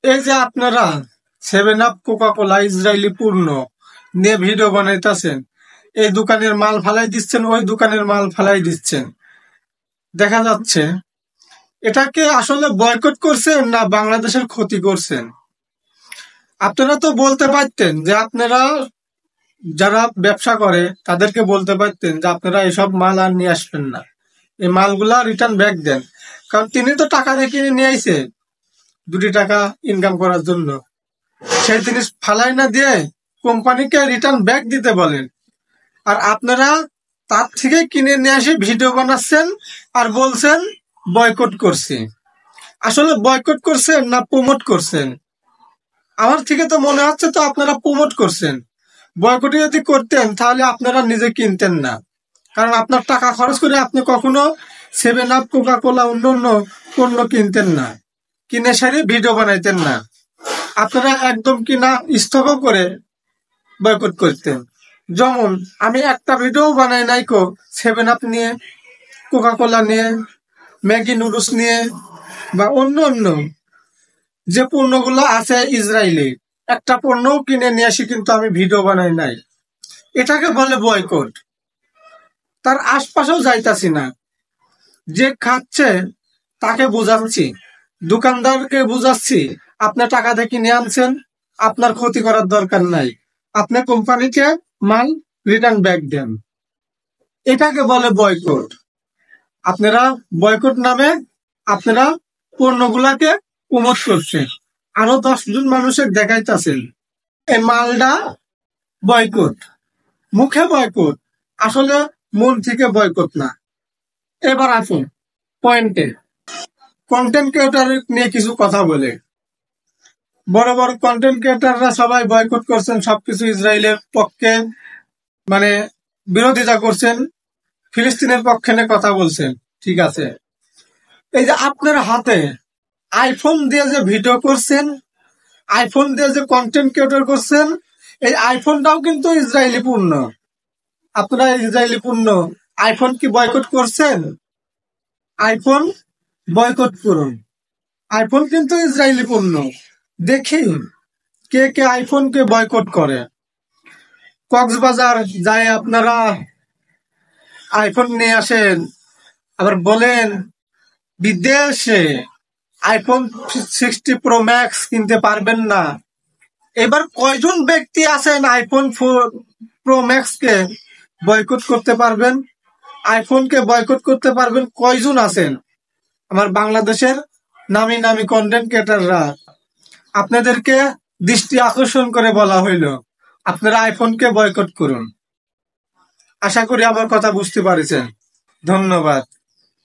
এই যে আপনারা 7 আপ, কোকা কোলা, ইসরায়েলি পূর্ণ নিয়ে ভিডিও বানাইতেছেন, এই দোকানের মাল ফালাই দিচ্ছেন, ওই দোকানের মাল ফালাই দিচ্ছেন, দেখা যাচ্ছে এটাকে আসলে বয়কট করছেন না বাংলাদেশের ক্ষতি করছেন? আপনারা তো বলতে পারতেন যে আপনারা যারা ব্যবসা করে তাদেরকে বলতে পারতেন যে আপনারা এসব মাল আর নিয়ে আসবেন না, এই মালগুলা রিটার্ন ব্যাক দেন। কারণ তিনি তো টাকা দিয়ে কিনে নিয়ে আইছে 2 টাকা ইনকাম করার জন্য, সেই জিনিস ফালাই না দিয়ে কোম্পানিকে রিটার্ন ব্যাক দিতে বলেন। আর আপনারা তার থেকে কিনে নিয়ে এসে ভিডিও বানাচ্ছেন আর বলছেন বয়কট করছি। আসলে বয়কট করছেন না প্রমোট করছেন? আমার থেকে তো মনে হচ্ছে তো আপনারা প্রমোট করছেন। বয়কট যদি করতেন তাহলে আপনারা নিজে কিনতেন না, কারণ আপনার টাকা খরচ করে আপনি কখনো 7 আপ, কোকা কোলা অন্য অন্য পণ্য কিনতেন না, কিনে সারি ভিডিও বানাইতেন না। আপনারা একদম কিনা স্থগিত করে বয়কট করতেন। যেমন আমি একটা ভিডিও বানাই নাইকো 7 আপ নিয়ে, কোকা কোলা নিয়ে, ম্যাগি নুডলস নিয়ে বা অন্য অন্য যে পণ্যগুলো আছে ইসরায়েলি, একটা পণ্যও কিনে নিয়ে আসি কিন্তু আমি ভিডিও বানাই নাই। এটাকে বলে বয়কট। তার আশপাশেও যাইতাছি না, যে খাচ্ছে তাকে বুঝাচ্ছি, দোকানদারকে বুঝাচ্ছি আপনার টাকা দিয়ে কিনে আনছেন, আপনার ক্ষতি করার দরকার নাই, আপনি কোম্পানিকে মাল রিটার্ন ব্যাক দেন। এটাকে বলে বয়কট। আপনারা বয়কট নামে আপনারা পণ্যগুলাকে প্রমোট করছেন, আরো 10 জন মানুষের দেখাইতেছেন এই মালটা বয়কট। মুখে বয়কট, আসলে মন থেকে বয়কট না। এবার আসুন পয়েন্টে, কন্টেন্ট ক্রিয়েটর নিয়ে কিছু কথা বলে। বড় বড় কন্টেন্ট ক্রিয়েটররা সবাই বয়কট করছেন, সবকিছু ইসরায়েলের পক্ষে মানে বিরোধিতা করছেন, ফিলিস্তিনের পক্ষে নিয়ে কথা বলছেন, ঠিক আছে। এই যে আপনার হাতে আইফোন দিয়ে যে ভিডিও করছেন, আইফোন দিয়ে যে কন্টেন্ট ক্রিয়েটর করছেন, এই আইফোনটাও কিন্তু ইসরায়েলি পণ্য। আপনারা ইসরায়েলি পণ্য আইফোন কি বয়কট করছেন? আইফোন বয়কট করুন, আইফোন কিন্তু ইসরায়েলি পণ্য। দেখি কে কে আইফোনকে বয়কট করে। কক্সবাজার যায় আপনারা আইফোন নিয়ে আসেন, আবার বলেন বিদেশে আইফোন 60 প্রো ম্যাক্স কিনতে পারবেন না। এবার কয়জন ব্যক্তি আছেন আইফোন 4 প্রো ম্যাক্স কে বয়কট করতে পারবেন? আইফোনকে বয়কট করতে পারবেন কয়জন আছেন? আমার বাংলাদেশের নামি নামি কন্টেন্ট ক্রিয়েটররা, আপনাদেরকে দৃষ্টি আকর্ষণ করে বলা হইল আপনারা আইফোনকে বয়কট করুন। আশা করি আমার কথা বুঝতে পারছেন। ধন্যবাদ।